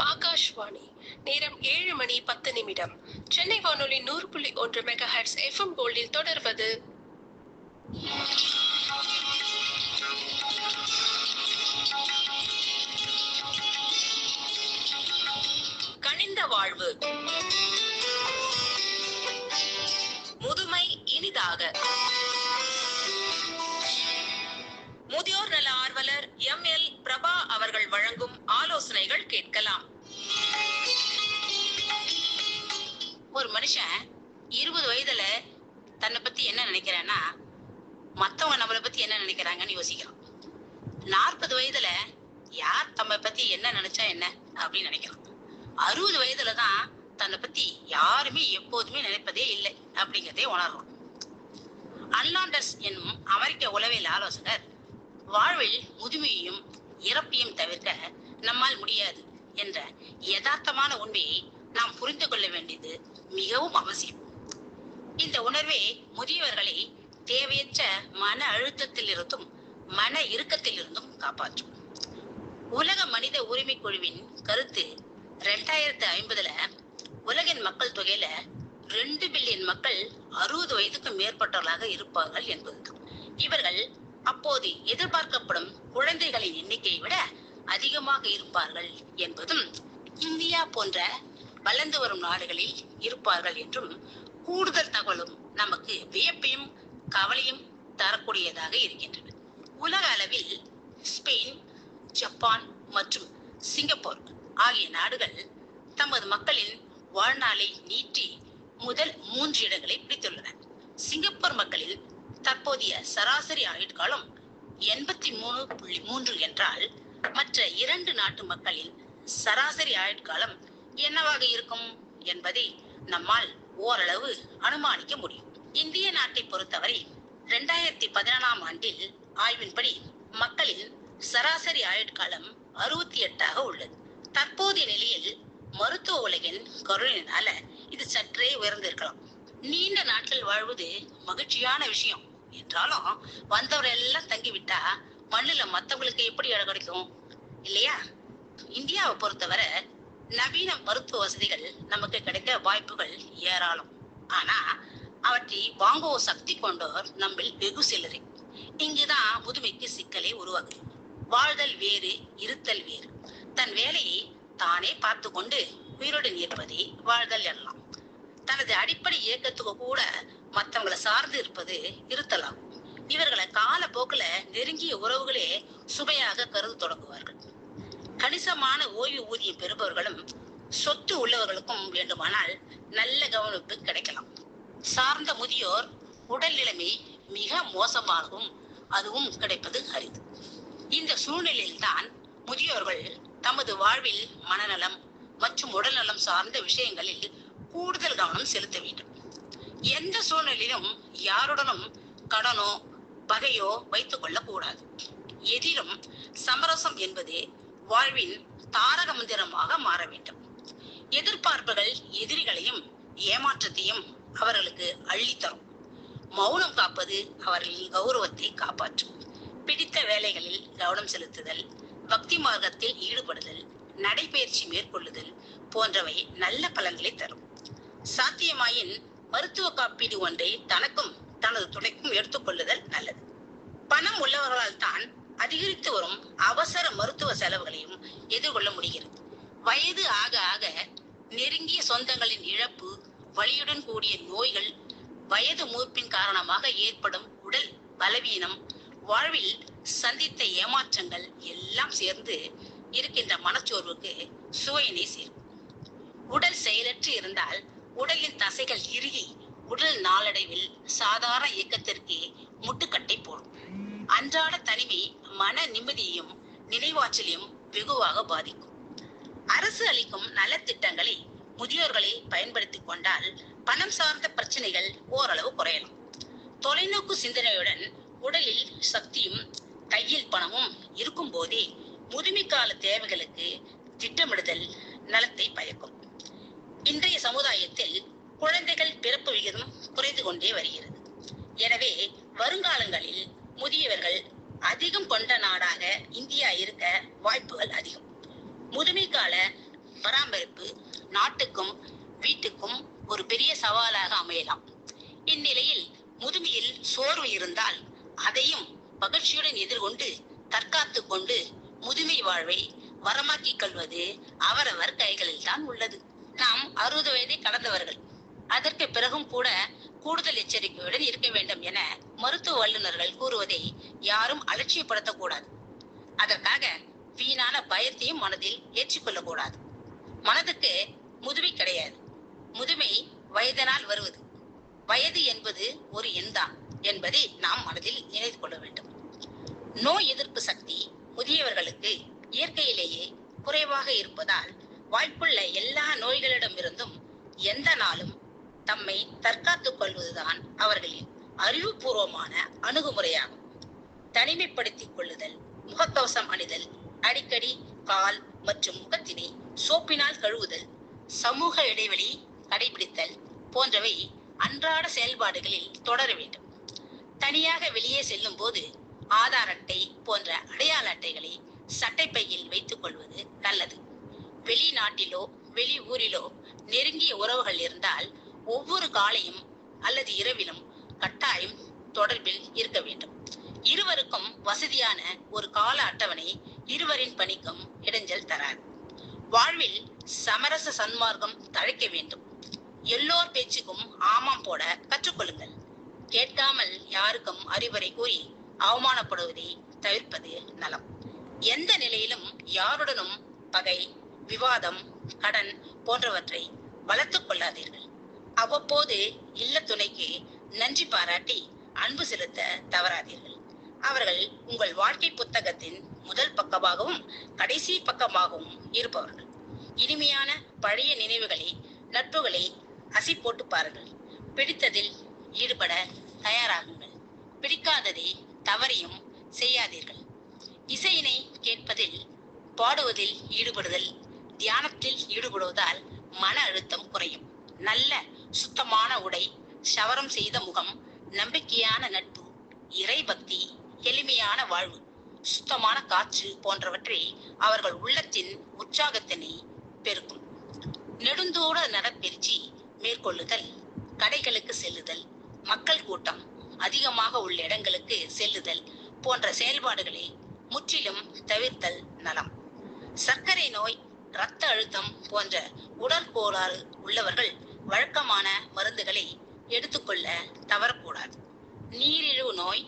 ஆகாஷ்வாணி. நேரம் 7:10. சென்னை வானொலி 100.1 megahertz FM கோல்டில் தொடர்வது கனிந்த வாழ்வு. முதுமை இனிதாக. முதியோர் நல ஆர்வலர் ML பிரபா அவர்கள் வழங்கும் ஆலோசனைகள் கேட்கலாம். ஒரு மனுஷன் 20 வயதுல தன்னை பத்தி என்ன நினைக்கிறான்னா மத்தவங்க நம்மளை பத்தி என்ன நினைக்கிறாங்கன்னு யோசிக்கிறான். 40 வயதுல யார் தம்மை பத்தி என்ன நினைச்சா என்ன அப்படின்னு நினைக்கிறான். 60 வயதுலதான் தன்னை பத்தி யாருமே எப்போதுமே நினைப்பதே இல்லை அப்படிங்கிறதே உணர்றான். அன்லாண்டர்ஸ் என்னும் அமெரிக்க உளவியல் ஆலோசகர் வாழ்வில் முதுமையையும் இறப்பையும் தவிர்க்க நம்மால் முடியாது என்ற யதார்த்தமான உண்மையை நாம் புரிந்து கொள்ள வேண்டியது மிகவும் அவசியம். இந்த உணர்வே முதியவர்களை தேவையற்ற மன அழுத்தத்தில் இருந்தும் மன இறுக்கத்தில் இருந்தும் காப்பாற்றும். உலக மனித உரிமை குழுவின் கருத்து 2050 உலகின் மக்கள் தொகையில 2 பில்லியன் மக்கள் 60 வயதுக்கு மேற்பட்டவர்களாக இருப்பார்கள் என்பதுதான். இவர்கள் அப்போது எதிர்பார்க்கப்படும் குழந்தைகளின் எண்ணிக்கையை விட அதிகமாக இருப்பார்கள் என்பதும், இந்தியா போன்ற வளர்ந்து வரும் நாடுகளில் இருப்பார்கள் என்றும் கூடுதல் தகவலும் நமக்கு வியப்பையும் கவலையும் தரக்கூடியதாக இருக்கின்றன. உலக அளவில் ஸ்பெயின், ஜப்பான் மற்றும் சிங்கப்பூர் ஆகிய நாடுகள் தமது மக்களின் வாழ்நாளை நீட்டி முதல் 3 இடங்களை பிடித்துள்ளன. சிங்கப்பூர் மக்களில் தற்போதைய சராசரி ஆயுட்காலம் 83.3 என்றால் மற்ற 2 நாட்டு மக்களின் சராசரி ஆயுட்காலம் என்னவாக இருக்கும் என்பதை நம்மால் ஓரளவு அனுமானிக்க முடியும். இந்திய நாட்டை பொறுத்தவரை 2014 ஆண்டில் ஆய்வின்படி மக்களின் சராசரி ஆயுட்காலம் 68 உள்ளது. தற்போதைய நிலையில் மருத்துவ உலகின் கருணையினால இது சற்றே உயர்ந்திருக்கலாம். நீண்ட நாட்கள் வாழ்வது மகிழ்ச்சியான விஷயம் என்றாலும் வந்தவர் எல்லாம் தங்கிவிட்டா மண்ணுல மத்தவங்களுக்கு எப்படி இடம் கிடைக்கும் இல்லையா? இந்தியாவை பொறுத்தவரை நவீன மருத்துவ வசதிகள் நமக்கு கிடைக்க வாய்ப்புகள் ஏராளம். ஆனா அவற்றை வாங்குவோம் சக்தி கொண்டோர் நம்மில் வெகு சிலரே. இங்குதான் முதுமைக்கு சிக்கலே உருவாகுது. வாழ்தல் வேறு, இருத்தல் வேறு. தன் வேலையை தானே பார்த்து கொண்டு உயிரோடு இருப்பதை வாழ்தல் எனலாம். தனது அடிப்படை இயக்கத்துக்கு கூட மற்றவங்களை சார்ந்து இருப்பது இருத்தலாகும். இவர்களை காலப்போக்குல நெருங்கிய உறவுகளே சுமையாக கருது தொடங்குவார்கள். கணிசமான ஓய்வு ஊதியம் பெறுபவர்களும் சொத்து உள்ளவர்களுக்கும் வேண்டுமானால் நல்ல கவனிப்பு கிடைக்கலாம். சார்ந்த முதியோர் உடல் நிலைமை மிக மோசமாகவும் அதுவும் கிடைப்பது அரிது. இந்த சூழ்நிலையில் தான் முதியோர்கள் தமது வாழ்வில் மனநலம் மற்றும் உடல்நலம் சார்ந்த விஷயங்களில் கூடுதல் கவனம் செலுத்த வேண்டும். எந்த சூழ்நிலையிலும் யாருடனும் கடனோ பகையோ வைத்துக் கொள்ள கூடாது. எதிலும் சமரசம் என்பது வாழ்வின் தாரக மந்திரமாக மாற வேண்டும். எதிர்பார்ப்புகள் எதிரிகளையும் ஏமாற்றத்தையும் அவர்களுக்கு அள்ளித்தரும். மௌனம் காப்பது அவர்களின் கௌரவத்தை காப்பாற்றும். பிடித்த வேலைகளில் கவனம் செலுத்துதல், பக்தி மார்க்கத்தில் ஈடுபடுதல், நடைபயிற்சி மேற்கொள்ளுதல் போன்றவை நல்ல பலன்களை தரும். சாத்தியமாயின் மருத்துவ காப்பீடு ஒன்றை தனக்கும் தனது துணைக்கும் எடுத்துக்கொள்ளுதல் நல்லது. பணம் உள்ளவர்களால் தான் அதிகரித்து வரும் அவசர மருத்துவ செலவுகளையும் எதிர்கொள்ள முடிகிறது. வயது ஆக ஆக நெருங்கிய சொந்தங்களின் இழப்பு, வலியுடன் கூடிய நோய்கள், வயது மூப்பின் காரணமாக ஏற்படும் உடல் பலவீனம், வாழ்வில் சந்தித்த ஏமாற்றங்கள் எல்லாம் சேர்ந்து இருக்கின்ற மனச்சோர்வுக்கு சுவையினை சேர்க்கும். உடல் செயலற்று இருந்தால் உடலின் தசைகள் இறுகி உடல் நாளடைவில் சாதாரண இயக்கத்திற்கு முட்டுக்கட்டை போடும். அன்றாட தனிமை மன நிம்மதியையும் நினைவாற்றலையும் வெகுவாக பாதிக்கும். அரசு அளிக்கும் நலத்திட்டங்களை முதியோர்களை பயன்படுத்திக் கொண்டால் பணம் சார்ந்த பிரச்சனைகள் ஓரளவு குறையலாம். தொலைநோக்கு சிந்தனையுடன் உடலில் சக்தியும் கையில் பணமும் இருக்கும் போதே முதுமை கால தேவைகளுக்கு திட்டமிடுதல் நலத்தை பயக்கும். இன்றைய சமுதாயத்தில் குழந்தைகள் பிறப்பு விகிதம் குறைந்து கொண்டே வருகிறது. எனவே வருங்காலங்களில் முதியவர்கள் அதிகம் கொண்ட நாடாக இந்தியா இருக்க வாய்ப்புகள் அதிகம். முதுமை கால பராமரிப்பு நாட்டுக்கும் வீட்டுக்கும் ஒரு பெரிய சவாலாக அமையலாம். இந்நிலையில் முதுமையில் சோர்வு இருந்தால் அதையும் மகிழ்ச்சியுடன் எதிர்கொண்டு தற்காத்து கொண்டு முதுமை வாழ்வை வரமாக்கிக் கொள்வது அவரவர் கைகளில் தான் உள்ளது. நாம் 60 வயதை கடந்தவர்கள். அதற்கு பிறகும் கூட கூடுதல் எச்சரிக்கையுடன் இருக்க வேண்டும் என மருத்துவ வல்லுநர்கள் கூறுவதை யாரும் அலட்சியப்படுத்தக்கூடாது. அதற்காக வீணான பயத்தையும் மனதில் ஏற்றுக்கொள்ள கூடாது. மனதுக்கு முதுமை கிடையாது. முதுமை வயதினால் வருவது. வயது என்பது ஒரு எண்தான் என்பதை நாம் மனதில் நினைத்து கொள்ள வேண்டும். நோய் எதிர்ப்பு சக்தி முதியவர்களுக்கு இயற்கையிலேயே குறைவாக இருப்பதால் வாய்ப்புள்ள எல்லா நோய்களிடமிருந்தும் எந்த நாளும் தம்மை தற்காத்துக் கொள்வதுதான் அவர்களின் அறிவுபூர்வமான அணுகுமுறையாகும். தனிமைப்படுத்திக் கொள்ளுதல், முகக்கவசம் அணிதல், அடிக்கடி கால் மற்றும் முகத்தினை சோப்பினால் கழுவுதல், சமூக இடைவெளி கடைபிடித்தல் போன்றவை அன்றாட செயல்பாடுகளில் தொடர வேண்டும். தனியாக வெளியே செல்லும் போது ஆதார் அட்டை போன்ற அடையாள அட்டைகளை சட்டைப்பையில் வைத்துக் கொள்வது நல்லது. வெளிநாட்டிலோ வெளி ஊரிலோ நெருங்கிய உறவுகள் இருந்தால் ஒவ்வொரு காலையும் அல்லது இரவிலும் கட்டாயம் தொடர்பில் இருக்க வேண்டும். இருவருக்கும் வசதியான ஒரு கால அட்டவணை இருவரின் பணிக்கும் இடைஞ்சல் தராது. வாழ்வில் சமரச சன்மார்க்கம் தழைக்க வேண்டும். எல்லோர் பேச்சுக்கும் ஆமாம் போட கற்றுக்கொள்ளுங்கள். கேட்காமல் யாருக்கும் அறிவுரை கூறி அவமானப்படுவதை தவிர்ப்பது நலம். எந்த நிலையிலும் யாருடனும் பகை, விவாதம், கடன் போன்றவற்றை வளர்த்துக் கொள்ளாதீர்கள். அவ்வப்போது இல்ல துணைக்கு நன்றி பாராட்டி அன்பு செலுத்த தவறாதீர்கள். அவர்கள் உங்கள் வாழ்க்கை புத்தகத்தின் முதல் பக்கமாகவும் கடைசி பக்கமாகவும் இருப்பவர்கள். இனிமையான பழைய நினைவுகளை, நட்புகளை அசி போட்டு பாருங்கள். பிடித்ததில் ஈடுபட தயாராகுங்கள். பிடிக்காததை தவறையும் செய்யாதீர்கள். இசையினை கேட்பதில், பாடுவதில் ஈடுபடுதல், தியானத்தில் ஈடுபடுவதால் மன அழுத்தம் குறையும். நல்ல சுத்தமான உடை, சவரம் செய்த முகம், நம்பிக்கையான நட்பு, இறை பக்தி, எளிமையான வாழ்வு, சுத்தமான காற்று போன்றவற்றை அவர்கள் உள்ளத்தின் உற்சாகத்தினை பெருக்கும். நெடுந்தூர நடப்பயிற்சி மேற்கொள்ளுதல், கடைகளுக்கு செல்லுதல், மக்கள் கூட்டம் அதிகமாக உள்ள இடங்களுக்கு செல்லுதல் போன்ற செயல்பாடுகளை முற்றிலும் தவிர்த்தல் நலம். சர்க்கரை நோய், இரத்த அழுத்தம் போன்ற உடற்கோளாறு உள்ளவர்கள் வழக்கமான மருந்துகளை எடுத்துக்கொள்ள தவறக்கூடாது. நீரிழிவு நோய்,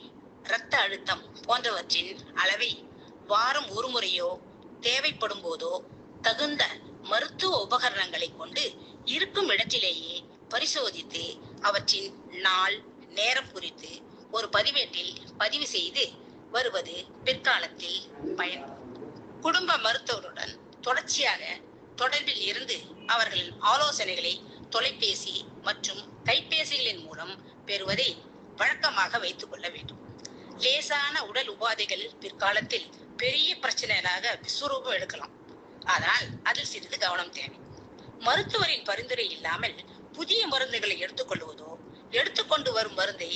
இரத்த அழுத்தம் போன்றவற்றின் அளவை வாரம் ஒரு முறையோ தேவைப்படும் போதோ தகுந்த மருத்துவ உபகரணங்களை கொண்டு இருக்கும் இடத்திலேயே பரிசோதித்து அவற்றின் நாள் நேரம் குறித்து ஒரு பதிவேட்டில் பதிவு செய்து வருவது பிற்காலத்தில் பயன். குடும்ப மருத்துவருடன் தொடர்ச்சியாக தொடர்பில் இருந்து அவர்களின் ஆலோசனைகளை தொலைபேசி மற்றும் கைபேசிகளின் மூலம் பெறுவதை வழக்கமாக வைத்துக் கொள்ள வேண்டும். லேசான உடல் உபாதைகள் பிற்காலத்தில் பெரிய பிரச்சனைகளாக விஸ்வரூபம் எடுக்கலாம். ஆனால் அதில் சிறிது கவனம் தேவை. மருத்துவரின் பரிந்துரை இல்லாமல் புதிய மருந்துகளை எடுத்துக்கொள்வதோ, எடுத்துக்கொண்டு வரும் மருந்தை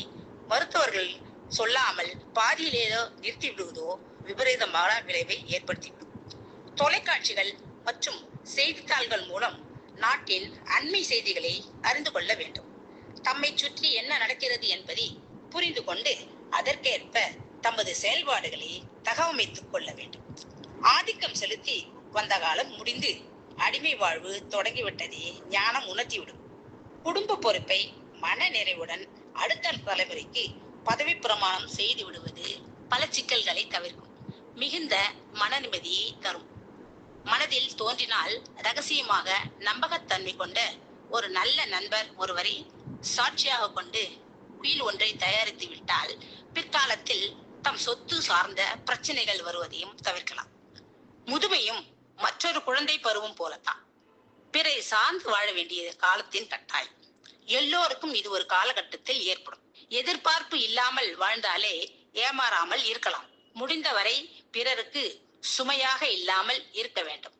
மருத்துவர்கள் சொல்லாமல் பாதியிலேயோ நிறுத்தி விடுவதோ விபரீதமான விளைவை ஏற்படுத்திவிடும். தொலைக்காட்சிகள் மற்றும் செய்தித்தாள்கள் மூலம் நாட்டின் அண்மை செய்திகளை அறிந்து கொள்ள வேண்டும். தம்மை சுற்றி என்ன நடக்கிறது என்பதை புரிந்து கொண்டு அதற்கேற்ப தமது செயல்பாடுகளை தகவமைத்துக் கொள்ள வேண்டும். ஆதிக்கம் செலுத்தி வந்த காலம் முடிந்து அடிமை வாழ்வு தொடங்கிவிட்டதை ஞானம் உணர்த்திவிடும். குடும்ப பொறுப்பை மன நிறைவுடன் அடுத்த தலைமுறைக்கு பதவி பிரமாணம் செய்து விடுவது பல சிக்கல்களை தவிர்க்கும். மிகுந்த மன நிம்மதியை தரும். மனதில் தோன்றினால் ரகசியமாக நம்பகத்தன்மை கொண்ட ஒரு நல்ல நண்பர் ஒருவரை சாட்சியாக கொண்டு வீல் ஒன்றை தயாரித்து விட்டால் பிற்காலத்தில் தம் சொத்து சார்ந்த பிரச்சனைகள் வருவதையும் தவிர்க்கலாம். முதுமையும் மற்றொரு குழந்தை பருவம் போலத்தான். பிறை சார்ந்து வாழ வேண்டிய காலத்தின் கட்டாயம். எல்லோருக்கும் இது ஒரு காலகட்டத்தில் ஏற்படும். எதிர்பார்ப்பு இல்லாமல் வாழ்ந்தாலே ஏமாறாமல் இருக்கலாம். முடிந்தவரை பிறருக்கு சுமையாக இல்லாமல் இருக்க வேண்டும்.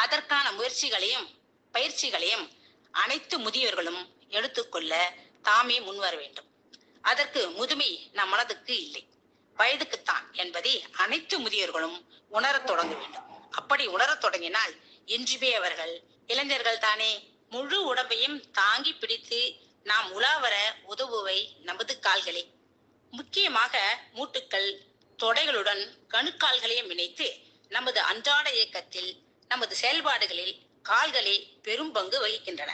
அதற்கான முயற்சிகளையும் பயிற்சிகளையும் அனைத்து முதியோர்களும் எடுத்துக்கொள்ள தாமே முன்வர வேண்டும். அதற்கு முதுமை நம் மனதுக்கு இல்லை, வயதுக்குத்தான் என்பதை அனைத்து முதியோர்களும் உணரத் தொடங்க வேண்டும். அப்படி உணரத் தொடங்கினால் என்றுமே அவர்கள் இளைஞர்கள் தானே. முழு உடம்பையும் தாங்கி பிடித்து நாம் உலாவர உதவுவை நமது கால்களே. முக்கியமாக மூட்டுக்கள் தொடைகளுடன் கணுக்கால்களையும் இணைத்து நமது அன்றாட இயக்கத்தில் நமது செயல்பாடுகளில் கால்களே பெரும் பங்கு வகிக்கின்றன.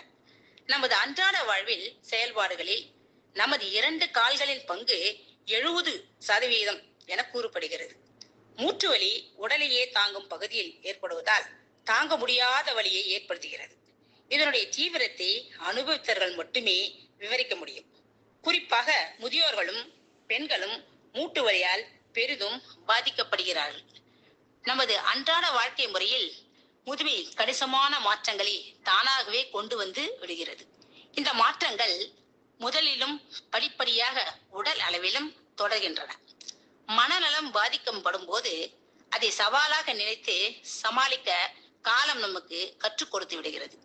நமது அன்றாட வாழ்வில் செயல்பாடுகளில் நமது 2 கால்களின் பங்கு 70% என கூறப்படுகிறது. மூட்டு வலி உடலையே தாங்கும் பகுதியில் ஏற்படுவதால் தாங்க முடியாத வலியை ஏற்படுத்துகிறது. இதனுடைய தீவிரத்தை அனுபவித்தவர்கள் மட்டுமே விவரிக்க முடியும். குறிப்பாக முதியோர்களும் பெண்களும் மூட்டு வலியால் பெரிதும் பாதிக்கப்படுகிறார்கள். நமது அன்றாட வாழ்க்கை முறையில் முதுமை கணிசமான மாற்றங்களை தானாகவே கொண்டு வந்து விடுகிறது. இந்த மாற்றங்கள் முதலிலும் படிப்படியாக உடல் அளவிலும் தொடர்கின்றன. மனநலம் பாதிக்கப்படும் போது அதை சவாலாக நினைத்து சமாளிக்க காலம் நமக்கு கற்றுக் கொடுத்து விடுகிறது.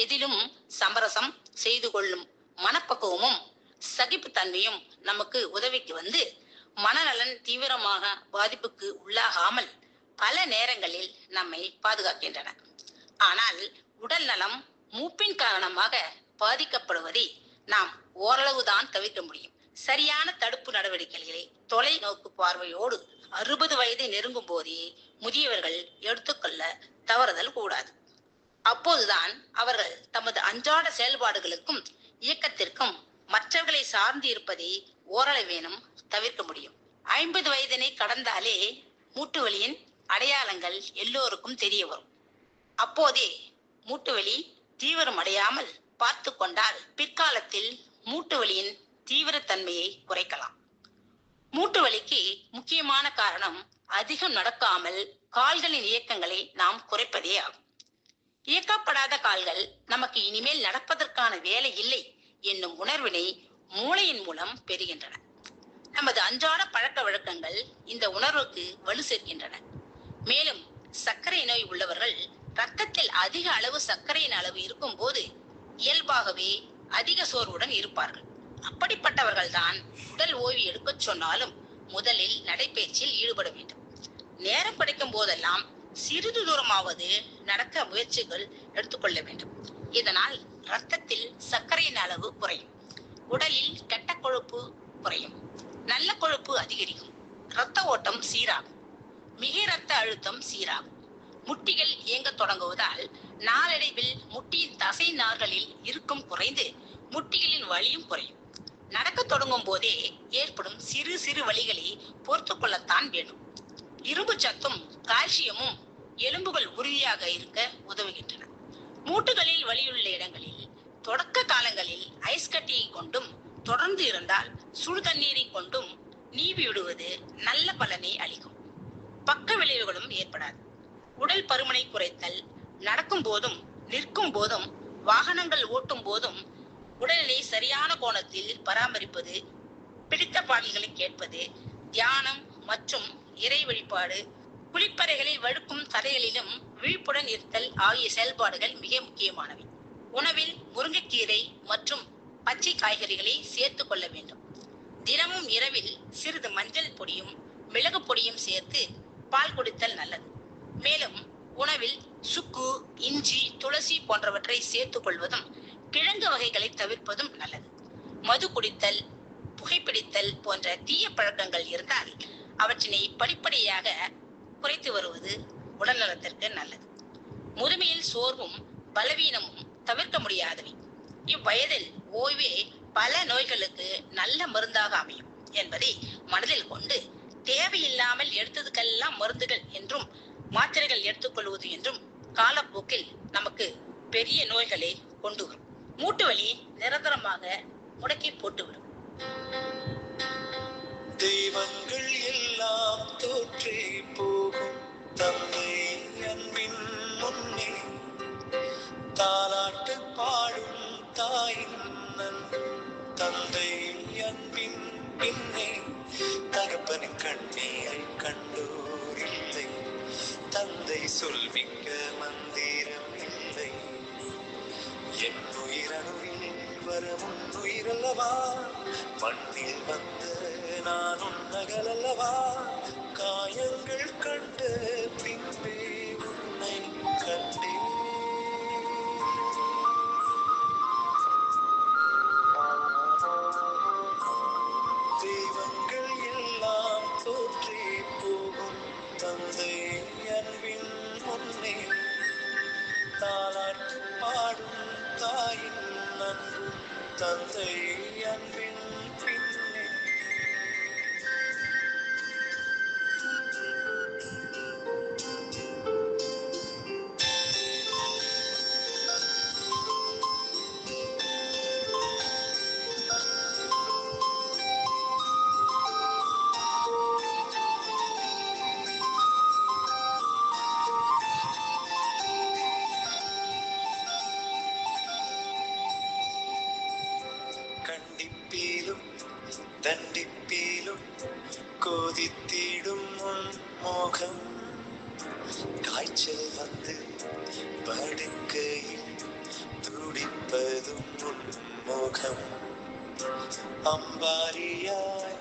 எதிலும் சமரசம் செய்து கொள்ளும் மனப்பக்குவமும் சகிப்புத்தன்மையும் நமக்கு உதவிக்கு வந்து மனநலன் தீவிரமாக பாதிப்புக்கு உள்ளாகாமல் பல நேரங்களில் நம்மை பாதுகாக்கின்றன. ஆனால் உடல் நலம் மூப்பின் காரணமாக பாதிக்கப்படுவதை நாம் ஓரளவுதான் தவிர்க்க முடியும். சரியான தடுப்பு நடவடிக்கைகளை தொலைநோக்கு பார்வையோடு 60 வயதை நெருங்கும் போதே முதியவர்கள் எடுத்துக்கொள்ள தவறுதல் கூடாது. அப்போதுதான் அவர்கள் தமது அன்றாட செயல்பாடுகளுக்கும் இயக்கத்திற்கும் மற்றவர்களை சார்ந்து இருப்பதை ஓரளவேனும் தவிர்க்க முடியும். 50 வயதினை கடந்தாலே மூட்டு வலியின் அடையாளங்கள் எல்லோருக்கும் தெரிய வரும். அப்போதே மூட்டு வலி தீவிரம் அடையாமல் பார்த்து கொண்டால் பிற்காலத்தில் மூட்டு வலியின் தீவிரத்தன்மையை குறைக்கலாம். மூட்டு வலிக்கு முக்கியமான காரணம் அதிகம் நடக்காமல் கால்களின் இயக்கங்களை நாம் குறைப்பதே ஆகும். இயக்கப்படாத கால்கள் நமக்கு இனிமேல் நடப்பதற்கான வேலை இல்லை என்னும் உணர்வினை மூளையின் மூலம் பெறுகின்றன. நமது அன்றாட பழக்க வழக்கங்கள் இந்த உணர்வுக்கு வலு சேர்க்கின்றன. மேலும் சர்க்கரை நோய் உள்ளவர்கள் ரத்தத்தில் அதிக அளவு சர்க்கரையின் அளவு இருக்கும் போது இயல்பாகவே அதிக சோர்வுடன் இருப்பார்கள். அப்படிப்பட்டவர்கள் தான் உடல் ஓய்வு எடுக்க சொன்னாலும் முதலில் நடைபயிற்சியில் ஈடுபட வேண்டும். நேரம் கிடைக்கும் போதெல்லாம் சிறிது தூரமாவது நடக்க முயற்சிகள் எடுத்துக்கொள்ள வேண்டும். இதனால் ரத்தத்தில் சர்க்கரையின் அளவு குறையும், உடலில் கெட்ட கொழுப்பு குறையும், நல்ல கொழுப்பு அதிகரிக்கும், இரத்த ஓட்டம் சீராகும், மிக இரத்த அழுத்தம் சீராகும். முட்டிகள் இயங்க தொடங்குவதால் நாளடைவில் முட்டியின் தசை நார்களில் இருக்கும் குறைந்து முட்டிகளின் வலியும் குறையும். நடக்க தொடங்கும் போதே ஏற்படும் சிறு சிறு வலிகளை பொறுத்து கொள்ளத்தான் வேண்டும். இரும்பு சத்தும் கால்சியமும் எலும்புகள் உறுதியாக இருக்க உதவுகின்றன. மூட்டுகளில் வலியுள்ள இடங்களில் தொடக்க காலங்களில் ஐஸ் கட்டியை கொண்டும் தொடர்ந்து இருந்தால் சுடு தண்ணீரை கொண்டும் நீவி விடுவது நல்ல பலனை அளிக்கும். பக்க விளைவுகளும் ஏற்படாது. உடல் பருமனை குறைத்தல், நடக்கும் போதும் நிற்கும் போதும் வாகனங்கள் ஓட்டும் போதும் உடல்நிலை சரியான கோணத்தில் பராமரிப்பது, பிடித்த பாடல்களை கேட்பது, தியானம் மற்றும் இறை வழிபாடு, குளிப்பறைகளில் வழுக்கும் தரைகளிலும் விழிப்புடன் இருத்தல் ஆகிய செயல்பாடுகள் மிக முக்கியமானவை. உணவில் முருங்கைக்கீரை மற்றும் பச்சை காய்கறிகளை சேர்த்து கொள்ள வேண்டும். தினமும் இரவில் சிறிது மஞ்சள் பொடியும் மிளகு பொடியும் சேர்த்து பால் குடித்தல் நல்லது. மேலும் உணவில் சுக்கு, இஞ்சி, துளசி போன்றவற்றை சேர்த்துக் கொள்வதும் கிழங்கு வகைகளை தவிர்ப்பதும் நல்லது. மது குடித்தல், புகைப்பிடித்தல் போன்ற தீய பழக்கங்கள் இருந்தால் அவற்றினை படிப்படியாக குறைத்து வருவது உடல் நலத்திற்கு நல்லது. முதுமையில் சோர்வும் பலவீனமும் தவிர்க்க முடியாதவை. இவ்வயதில் ஓய்வே பல நோய்களுக்கு நல்ல மருந்தாக அமையும் என்பதை மனதில் கொண்டு தேவையில்லாமல் எடுத்ததுக்கெல்லாம் மருந்துகள் என்றும் மாத்திரைகள் எடுத்துக்கொள்வது என்றும் காலப்போக்கில் நமக்கு பெரிய நோய்களை கொண்டு வரும். மூட்டு வலி நிரந்தரமாக முடக்கி போட்டுவிடும். தெய்வங்கள் எல்லாம் தோற்றே போகும் தந்தை அன்பின் முன்னே தாலாட்டு பாடும் தாயின் அன்பு தந்தை அன்பின் பின்னே தகப்பனின் கண்ணீரை கண்டோர் இல்லை, தந்தை சொல்மிக்க மந்திரம் இல்லை. என் உயிரணுவில் வரமுன் உயிரல்லவா, மண்ணில் வந்த நான் உன்னகலல்லவா, காயங்கள் கண்ட பின்பே உன்னை கண்டேன். தாலாட்டு பாடும் தாயின் அன்பும் தந்தை அன்பின் பின்னே. கண்டிப்பீலும் தண்டிப்பீலும் கொதித்திடும் உன் மோகம், காய்ச்சல் வந்து படுக்கையில் துடிப்பதும் உன் முகம். அம்பாரியாய்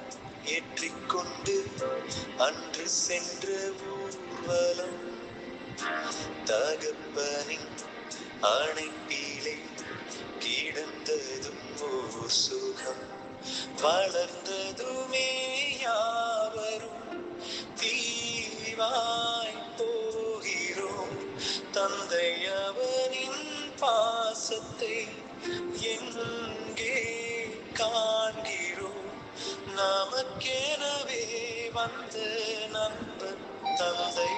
ஏற்றிக்கொண்டு அன்று சென்ற ஊர்வலம், தகப்பனின் அணைப்பிலே கிடந்ததும் ஓர் சுகம். வளர்ந்ததுமே யாவரும் தீவாய் போகிறோம், தந்தை அவனின் பாசத்தை எங்கே காண்கிறோம். நமக்கெனவே வந்த நண்பன் தந்தை.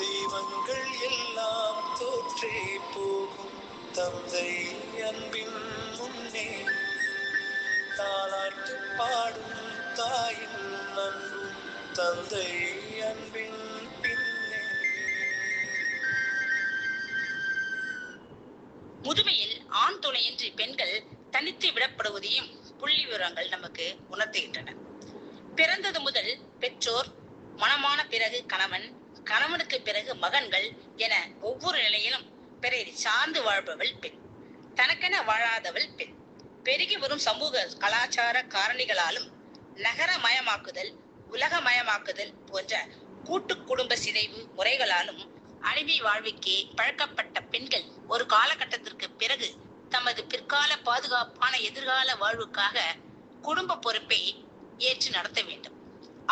தெய்வங்கள் எல்லாம் தோற்றே போகும் தந்தை அன்பின் முன்னே. தாலாட்டு பாடும் தாயின் அன்பும் தந்தை அன்பின் பின்னே. முதுமையில் ஆண் துணையின்றி பெண்கள் தனித்து விடப்படுவதையும் புள்ளி விவரங்கள் நமக்கு உணர்த்துகின்றன. பிறந்தது முதல் பெற்றோர், மணமான பிறகு கணவன், கணவனுக்கு பிறகு மகன்கள் என ஒவ்வொரு நிலையிலும் பிறரை சார்ந்து வாழ்பவள் பெண். தனக்கென வாழாதவள் பெண். பெருகி வரும் சமூக கலாச்சார காரணிகளாலும் நகரமயமாக்குதல், உலகமயமாக்குதல் போன்ற கூட்டு குடும்ப சிதைவு முறைகளாலும் அடிமை வாழ்வுக்கே பழக்கப்பட்ட பெண்கள் ஒரு காலகட்டத்திற்கு பிறகு தமது பிற்கால பாதுகாப்பான எதிர்கால வாழ்வுக்காக குடும்ப பொறுப்பை ஏற்று நடத்த வேண்டும்.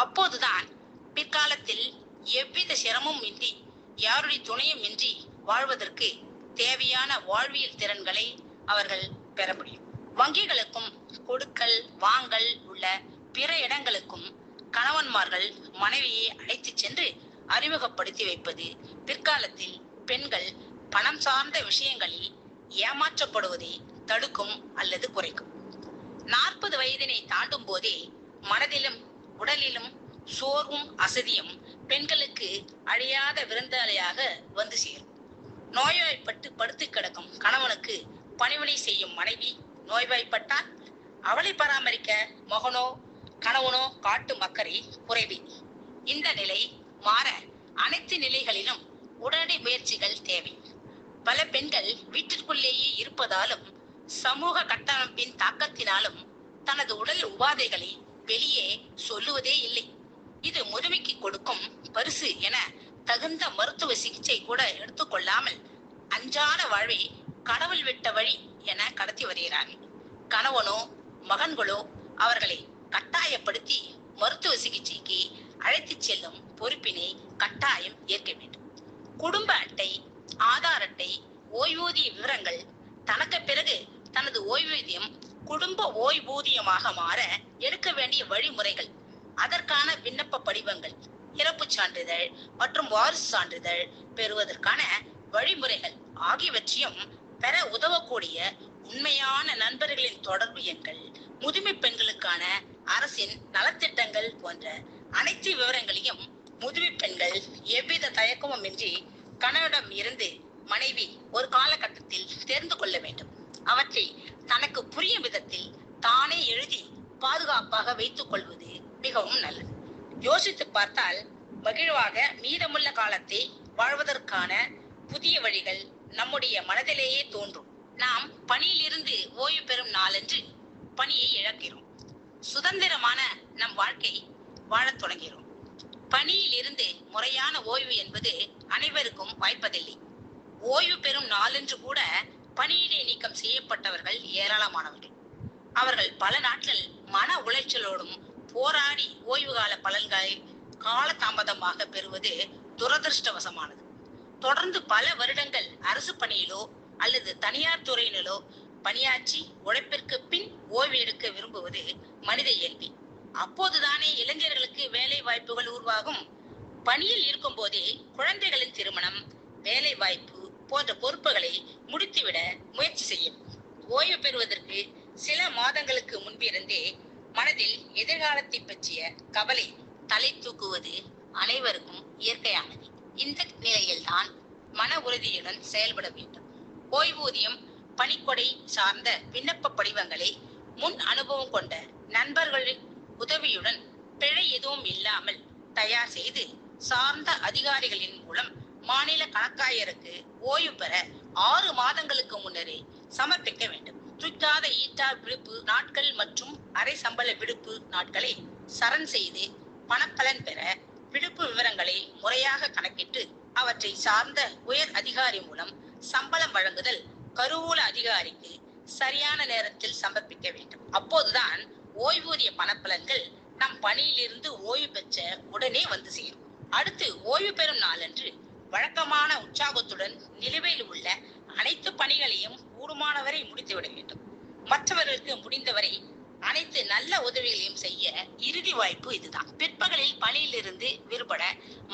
அப்போதுதான் பிற்காலத்தில் எவ்வித சிரமமும் இன்றி, யாருடைய துணையும் இன்றி வாழ்வதற்கு தேவையான வாழ்வியல் திறன்களை அவர்கள் பெற முடியும். வங்கிகளுக்கும் கொடுக்கல் வாங்கல் உள்ள பிற இடங்களுக்கும் கணவன்மார்கள் மனைவியை அழைத்து சென்று அறிமுகப்படுத்தி வைப்பது பிற்காலத்தில் பெண்கள் பணம் சார்ந்த விஷயங்களில் ஏமாற்றப்படுவதை தடுக்கும் அல்லது குறைக்கும். 40 வயதினை தாண்டும் போதே மனதிலும் உடலிலும் சோர்வும் அசதியும் பெண்களுக்கு அழியாத விருந்தாளியாக வந்து சேரும். நோய்வாய்ப்பட்டு படுத்து கிடக்கும் கணவனுக்கு பணிவிடை செய்யும் மனைவி நோய்வாய்ப்பட்டால் அவளை பராமரிக்க மகனோ கணவனோ காட்டும் அக்கறை குறைவே. இந்த நிலை மாற அனைத்து நிலைகளிலும் உடனடி முயற்சிகள் தேவை. பல பெண்கள் வீட்டிற்குள்ளேயே இருப்பதாலும் சமூக கட்டமைப்பின் தாக்கத்தினாலும் தனது உடல் உபாதைகளை வெளியே சொல்லுவதே இல்லை. இது முதுமைக்கு கொடுக்கும் பரிசு என தகுந்த மருத்துவ சிகிச்சை கூட எடுத்துக்கொள்ளாமல் அன்றாட வாழ்வை கடவுள் விட்ட வழி என கடத்தி வருகிறார்கள். கணவனோ மகன்களோ அவர்களை கட்டாயப்படுத்தி மருத்துவ சிகிச்சைக்கு அழைத்து செல்லும் பொறுப்பினை கட்டாயம் ஏற்க வேண்டும். குடும்ப அட்டை, ஆதார் அட்டை, ஓய்வூதிய விவரங்கள், தனக்கு பிறகு தனது ஓய்வூதியம் குடும்ப ஓய்வூதியமாக மாற எடுக்க வேண்டிய வழிமுறைகள், அதற்கான விண்ணப்ப படிவங்கள், இறப்பு சான்றிதழ் மற்றும் வாரிசு சான்றிதழ் பெறுவதற்கான வழிமுறைகள் ஆகியவற்றையும் பெற உதவக்கூடிய உண்மையான நண்பர்களின் தொடர்பு எண்கள், முதுமை பெண்களுக்கான அரசின் நலத்திட்டங்கள் போன்ற அனைத்து விவரங்களையும் முதுமை பெண்கள் எவ்வித தயக்கமும் இன்றி கணவனிடம் இருந்து மனைவி ஒரு காலகட்டத்தில் தெரிந்து கொள்ள வேண்டும். அவற்றை தனக்கு புரியும் விதத்தில் தானே எழுதி பாதுகாப்பாக வைத்துக் கொள்வது மிகவும் நல்லது. யோசித்து பார்த்தால் மகிழ்வாக மீதமுள்ள காலத்தை வாழ்வதற்கான புதிய வழிகள் நம்முடைய மனதிலேயே தோன்றும். நாம் பணியில் இருந்து ஓய்வு பெறும் நாளன்று பணியை இழக்கிறோம். சுதந்திரமான நம் வாழ்க்கை வாழத் தொடங்கிறோம். பணியில் இருந்து முறையான ஓய்வு என்பது அனைவருக்கும் வாய்ப்பதில்லை. ஓய்வு பெறும் நாளன்று கூட பணியிடை நீக்கம் செய்யப்பட்டவர்கள் ஏராளமானவர்கள். அவர்கள் பல நாட்கள் மன உளைச்சலோடும் போராடி ஓய்வு கால பலன்களை காலதாமதமாக பெறுவது துரதிருஷ்டவசமானது. தொடர்ந்து பல வருடங்கள் அரசு பணியிலோ அல்லது தனியார் துறையினிலோ பணியாற்றி உழைப்பிற்கு பின் ஓய்வு எடுக்க விரும்புவது மனித இயல்பு. அப்போதுதானே இளைஞர்களுக்கு வேலை வாய்ப்புகள் உருவாகும். பணியில் இருக்கும் போதே குழந்தைகளின் திருமணம், வேலை வாய்ப்பு போன்ற பொறுப்புகளை முடித்துவிட முயற்சி செய்யும். ஓய்வு பெறுவதற்கு சில மாதங்களுக்கு முன்பிருந்தே மனதில் எதிர்காலத்தை பற்றிய கவலை தலை தூக்குவது அனைவருக்கும் இயற்கையானது. இந்த நிலையில்தான் மன உறுதியுடன் செயல்பட வேண்டும். ஓய்வூதியம், பணிக்கொடை சார்ந்த விண்ணப்ப படிவங்களை முன் அனுபவம் கொண்ட நண்பர்களின் உதவியுடன் பிழை எதுவும் இல்லாமல் தயார் செய்து சார்ந்த அதிகாரிகளின் மூலம் மாநில கணக்காயருக்கு ஓய்வு பெற 6 மாதங்களுக்கு முன்னரே சமர்ப்பிக்க வேண்டும். துய்க்காத ஈட்டா விடுப்பு நாட்கள் மற்றும் அரை சம்பள விடுப்பு நாட்களை சரண் செய்து பணப்பலன் பெற விடுப்பு விவரங்களை முறையாக கணக்கிட்டு அவற்றை சார்ந்த உயர் அதிகாரி மூலம் சம்பளம் வழங்குதல் கருவூல அதிகாரிக்கு சரியான நேரத்தில் சமர்ப்பிக்க வேண்டும். அப்போதுதான் ஓய்வூதிய பணப்பலன்கள் நம் பணியிலிருந்து ஓய்வு பெற்ற உடனே வந்து சேரும். அடுத்து ஓய்வு பெறும் நாளன்று வழக்கமான உற்சாகத்துடன் நிலுவையில் உள்ள அனைத்து பணிகளையும் கூடுமானவரை முடித்துவிட வேண்டும். மற்றவர்களுக்கு முடிந்தவரை அனைத்து நல்ல உதவிகளையும் செய்ய இறுதி வாய்ப்பு இதுதான். பிற்பகலில் பணியிலிருந்து விடுபட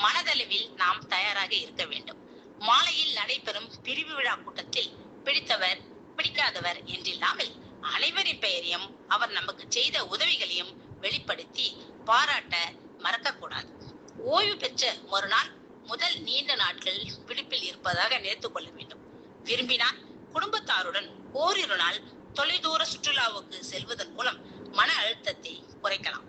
மனதளவில் நாம் தயாராக இருக்க வேண்டும். மாலையில் நடைபெறும் பிரிவு விழா கூட்டத்தில் பிடித்தவர் பிடிக்காதவர் என்றில்லாமல் அனைவரின் பெயரையும் அவர் நமக்கு செய்த உதவிகளையும் வெளிப்படுத்தி பாராட்ட மறக்கக்கூடாது. ஓய்வு பெற்ற மறுநாள் முதல் நீண்ட நாட்கள் விடுப்பில் இருப்பதாக நினைத்துக் கொள்ள வேண்டும். விரும்பினால் குடும்பத்தாருடன் ஓரிரு நாள் தொலைதூர சுற்றுலாவுக்கு செல்வதன் மூலம் மன அழுத்தத்தை குறைக்கலாம்.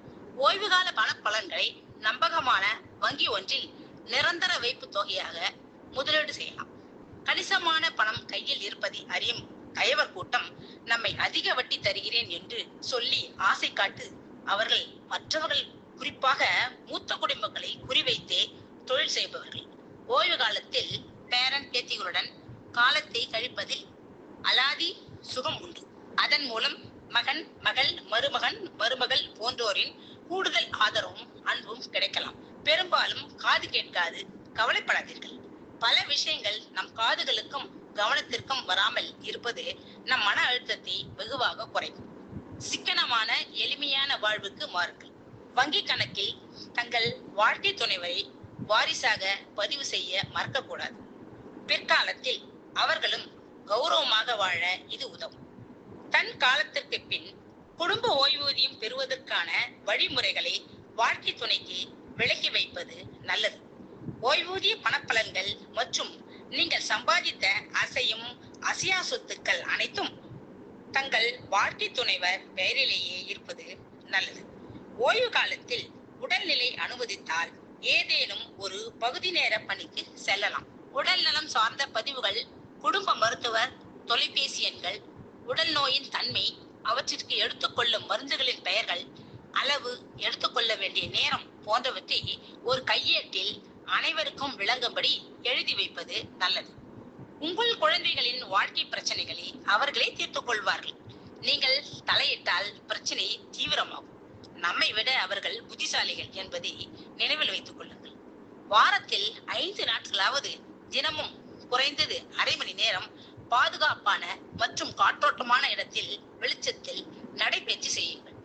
ஓய்வுகால பணப்பலன்களை நம்பகமான வங்கி ஒன்றில் நிரந்தர வைப்பு தொகையாக முதலீடு செய்யலாம். கணிசமான பணம் கையில் இருப்பதை அறியும் கயவர் கூட்டம் நம்மை அதிக வட்டி தருகிறேன் என்று சொல்லி ஆசை காட்டு அவர்கள் மற்றவர்கள், குறிப்பாக மூத்த குடும்பங்களை குறிவைத்தே தொழில் செய்பவர்கள். ஓய்வு காலத்தில் பேரன் பேத்திகளுடன் காலத்தை கழிப்பதில் அலாதி சுகம் உண்டு. அதன் மூலம் மகன், மகள், மருமகள் போன்றோரின் கூடுதல் ஆதரவும் அன்பும் கிடைக்கலாம். பெரும்பாலும் காது கேட்காது, கவலைப்படாதீர்கள். பல விஷயங்கள் நம் காதுகளுக்கும் கவனத்திற்கும் வராமல் இருப்பது நம் மன அழுத்தத்தை வெகுவாக குறைக்கும். சிக்கனமான எளிமையான வாழ்வுக்கு மாறுங்கள். வங்கி கணக்கில் தங்கள் வாழ்க்கை துணைவரை வாரிசாக பதிவு செய்ய மறக்கக்கூடாது. பிற்காலத்தில் அவர்களும் கௌரவமாக வாழ இது உதவும். தன் காலத்திற்கு பின் குடும்ப ஓய்வூதியம் பெறுவதற்கான வழிமுறைகளை வாழ்க்கை துணைக்கு விளக்கி வைப்பது நல்லது. ஓய்வூதிய பணப்பலன்கள் மற்றும் நீங்கள் சம்பாதித்த அசையும் அசையா சொத்துக்கள் அனைத்தும் தங்கள் வாழ்க்கை துணைவர் பெயரிலேயே இருப்பது நல்லது. ஓய்வு காலத்தில் உடல்நிலை அனுமதித்தால் ஏதேனும் ஒரு பகுதி நேர பணிக்கு செல்லலாம். உடல் நலம் சார்ந்த பதிவுகள், குடும்ப மருத்துவர் தொலைபேசி எண்கள், உடல் நோயின் தன்மை, அவற்றிற்கு எடுத்துக்கொள்ளும் மருந்துகளின் பெயர்கள், அளவு, எடுத்துக்கொள்ள வேண்டிய நேரம் போன்றவற்றை ஒரு கையேட்டில் அனைவருக்கும் விளங்கும்படி எழுதி வைப்பது நல்லது. உங்கள் குழந்தைகளின் வாழ்க்கை பிரச்சனைகளை அவர்களே தீர்த்துக் கொள்வார்கள். நீங்கள் தலையிட்டால் பிரச்சனை தீவிரமாகும். நம்மை விட அவர்கள் புத்திசாலிகள் என்பதை நினைவில் வைத்துக் கொள்ளுங்கள். வாரத்தில் 5 நாட்களாவது தினமும் குறைந்தது அரை மணி நேரம் பாதுகாப்பான மற்றும் காற்றோட்டமான இடத்தில் வெளிச்சத்தில் நடைபயிற்சி செய்யுங்கள்.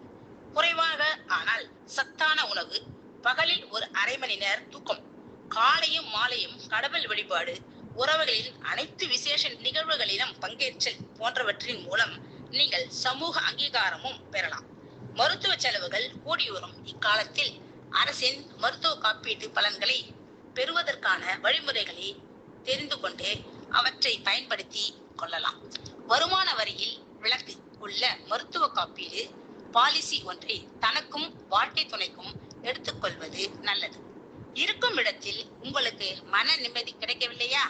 குறைவாக ஆனால் சத்தான உணவு, பகலில் ஒரு அரை மணி நேர தூக்கம், காலையும் மாலையும் கடவுள் வழிபாடு, உறவுகளின் அனைத்து விசேஷ நிகழ்வுகளிலும் பங்கேற்றல் போன்றவற்றின் மூலம் நீங்கள் சமூக அங்கீகாரமும் பெறலாம். மருத்துவ செலவுகள் கூடி வரும் இக்காலத்தில் அரசின் மருத்துவ காப்பீட்டு பலன்களை பெறுவதற்கான வழிமுறைகளை தெரிந்து கொண்டு அவற்றை பயன்படுத்தி கொள்ளலாம். வருமான வரியில் விலக்கு உள்ள மருத்துவ காப்பீடு பாலிசி ஒன்றை தனக்கும் வாழ்க்கை துணைக்கும் எடுத்துக்கொள்வது நல்லது. இருக்கும் இடத்தில் உங்களுக்கு மன நிம்மதி கிடைக்கவில்லையா?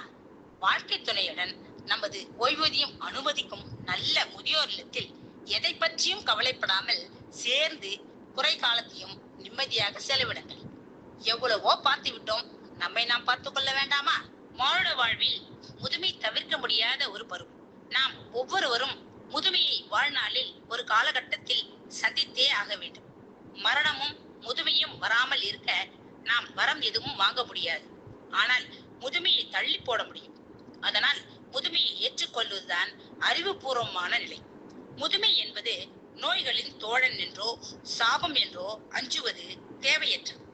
வாழ்க்கை துணையுடன் நமது ஓய்வூதியம் அனுமதிக்கும் நல்ல முதியோர் இல்லத்தில் எதை பற்றியும் கவலைப்படாமல் சேர்ந்து குறை காலத்தையும் நிம்மதியாக செலவிடுங்கள். எவ்வளவோ பார்த்து விட்டோம், நம்மை நாம் பார்த்துக் கொள்ள வேண்டாமா? மானுட வாழ்வில் முதுமை தவிர்க்க முடியாத ஒரு பருவம். நாம் ஒவ்வொருவரும் முதுமையை வாழ்நாளில் ஒரு காலகட்டத்தில் சந்தித்தே ஆக வேண்டும். மரணமும் முதுமையும் வராமல் இருக்க நாம் வரம் எதுவும் வாங்க முடியாது. ஆனால் முதுமையை தள்ளி போட முடியும். அதனால் முதுமையை ஏற்றுக்கொள்வதுதான் அறிவுபூர்வமான நிலை. முதுமை என்பது நோய்களின் தோழன் என்றோ சாபம் என்றோ அஞ்சுவது தேவையற்றது.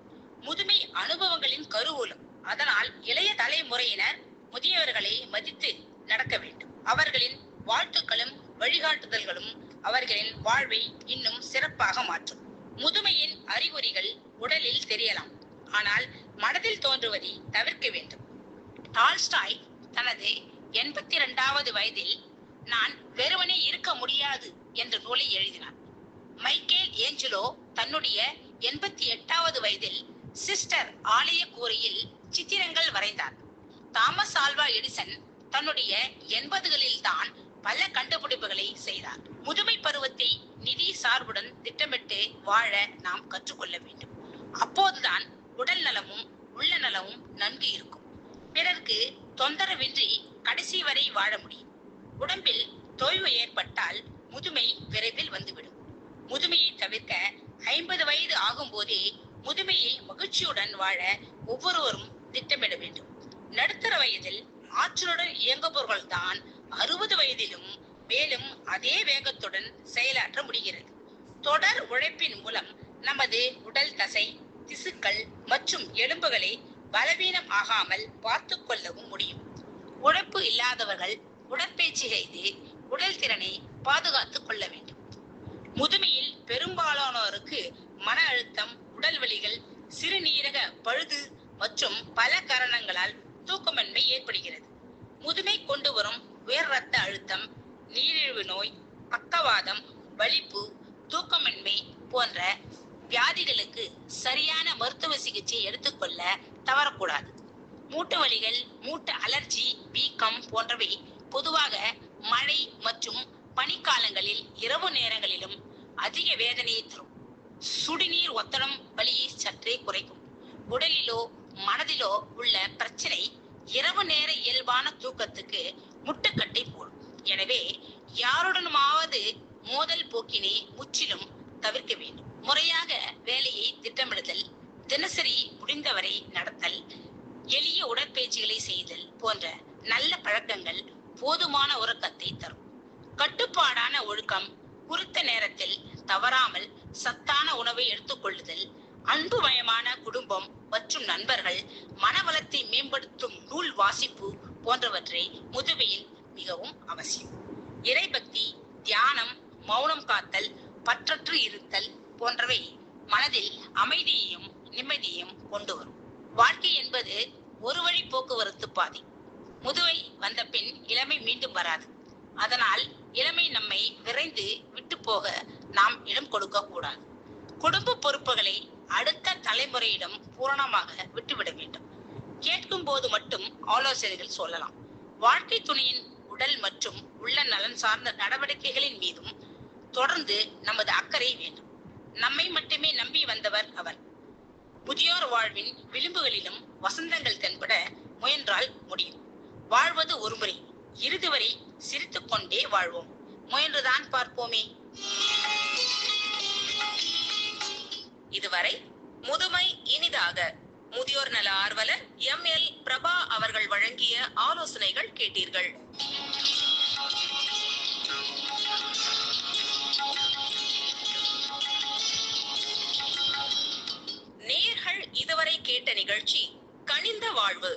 முதுமை அனுபவங்களின் கருவூலம். அதனால் இளைய தலைமுறையினர் முதியவர்களை மதித்து நடக்க வேண்டும். அவர்களின் வாழ்த்துக்களும் வழிகாட்டுதல்களும் அவர்களின் வாழ்வை இன்னும் சிறப்பாக மாற்றும். முதுமையின் அறிகுறிகள் உடலில் தெரியலாம், ஆனால் மனதில் தோன்றுவதை தவிர்க்க வேண்டும். டால்ஸ்டாய் தனது 82வது வயதில் நான் வெறுவனே இருக்க முடியாது என்ற நூலை எழுதினார். மைக்கேல் ஏஞ்சலோ தன்னுடைய 88வது வயதில் சிஸ்டர் ஆலய கூரையில் சித்திரங்கள் வரைந்தார். தாமஸ் ஆல்வா எடிசன் தன்னுடைய 80களில் தான் பல கண்டுபிடிப்புகளை செய்தார். முதுமை பருவத்தை நிதி சார்புடன் திட்டமிட்டு வாழ நாம் கற்றுக்கொள்ள வேண்டும். அப்போதுதான் உடல் நலமும் உள்ள நலமும் நன்கு இருக்கும். பிறருக்கு தொந்தரவின்றி கடைசி வரை வாழ முடியும். உடம்பில் தொய்வு ஏற்பட்டால் முதுமை விரைவில் வந்துவிடும். முதுமையை தவிர்க்க 50 வயது ஆகும் போதே முதுமையை மகிழ்ச்சியுடன் வாழ ஒவ்வொருவரும் திட்டமிட வேண்டும். நடுத்தர வயதில் ஆற்றலுடன் இயங்குபவர்கள் தான் 60 வயதிலும் மேலும் அதே வேகத்துடன் செயலாற்ற முடிகிறது. தொடர் உழைப்பின் மூலம் நமது உடல் தசை, திசுக்கள் மற்றும் எலும்புகளை பலவீனம் ஆகாமல் பார்த்து கொள்ளவும் முடியும். உழைப்பு இல்லாதவர்கள் உடற்பயிற்சி செய்து உடல் திறனை பாதுகாத்துக் கொள்ள வேண்டும். முதுமையில் பெரும்பாலானோருக்கு மன அழுத்தம், உடல் வலிகள், சிறுநீரக பழுது மற்றும் பல காரணங்களால் தூக்கமின்மை ஏற்படுகிறது. முதுமை கொண்டு வரும் உயர் இரத்த அழுத்தம், நீரிழிவு நோய், பக்கவாதம், வலிப்பு, தூக்கமின்மை போன்ற வியாதிகளுக்கு சரியான மருத்துவ சிகிச்சை எடுத்துக்கொள்ள தவறக்கூடாது. மூட்டு வலிகள், மூட்டு அலர்ஜி, வீக்கம் போன்றவை பொதுவாக மழை மற்றும் பனிக்காலங்களில் இரவு நேரங்களிலும் அதிக வேதனையை தரும். சுடுநீர் ஒத்தடம் வலியை சற்றே குறைக்கும். உடலிலோ மனதிலோ உள்ள பிரச்சனை இரவு நேர இயல்பான தூக்கத்துக்கு முட்டுக்கட்டை போடும். எனவே யாருடனுமாவது மோதல் போக்கினை முற்றிலும் தவிர்க்க வேண்டும். முறையாக வேலையை திட்டமிடுதல், தினசரி முடிந்தவரை நடத்தல், எளிய உடற்பயிற்சிகளை செய்தல் போன்ற நல்ல பழக்கங்கள் போதுமான உறக்கத்தை தரும். கட்டுப்பாடான ஒழுக்கம், குறித்த நேரத்தில் தவறாமல் சத்தான உணவை எடுத்துக்கொள்ளுதல், அன்புமயமான குடும்பம் மற்றும் நண்பர்கள், மனவளத்தை மேம்படுத்தும் நூல் வாசிப்பு போன்றவற்றை முதுமையில் மிகவும் அவசியம். இறைபக்தி, தியானம், மௌனம் காத்தல், பற்றற்று இருத்தல் போன்றவை மனதில் அமைதியையும் நிம்மதியையும் கொண்டு வரும். வாழ்க்கை என்பது ஒரு வழி போக்குவரத்து பாதை. முதுமை வந்த பின் இளமை மீண்டும் வராது. அதனால் இளமை நம்மை விரைந்து விட்டு போக நாம் இடம் கொடுக்க கூடாது. குடும்ப பொறுப்புகளை அடுத்த தலைமுறையிடம் பூரணமாக விட்டுவிட வேண்டும். கேட்கும் போது மட்டும் ஆலோசனைகள் சொல்லலாம். வாழ்க்கை துணையின் உடல் மற்றும் உள்ள நலன் சார்ந்த நடவடிக்கைகளின் மீதும் தொடர்ந்து நமது அக்கறை வேண்டும். நம்மை மட்டுமே நம்பி வந்தவர் அவர். முதியோர் வாழ்வின் விளிம்புகளிலும் வசந்தங்கள் தென்பட முயன்றால் முடியும். வாழ்வது ஒருமுறை, இறுதி வரை சிரித்துக் கொண்டே வாழ்வோம். முயன்றுதான் பார்ப்போமே. இதுவரை முதுமை இனிதாக முதியோர் நல ஆர்வலர் எம்.எல். பிரபா அவர்கள் வழங்கிய ஆலோசனைகள் கேட்டீர்கள். நேயர்கள் இதுவரை கேட்ட நிகழ்ச்சி கனிந்த வாழ்வு.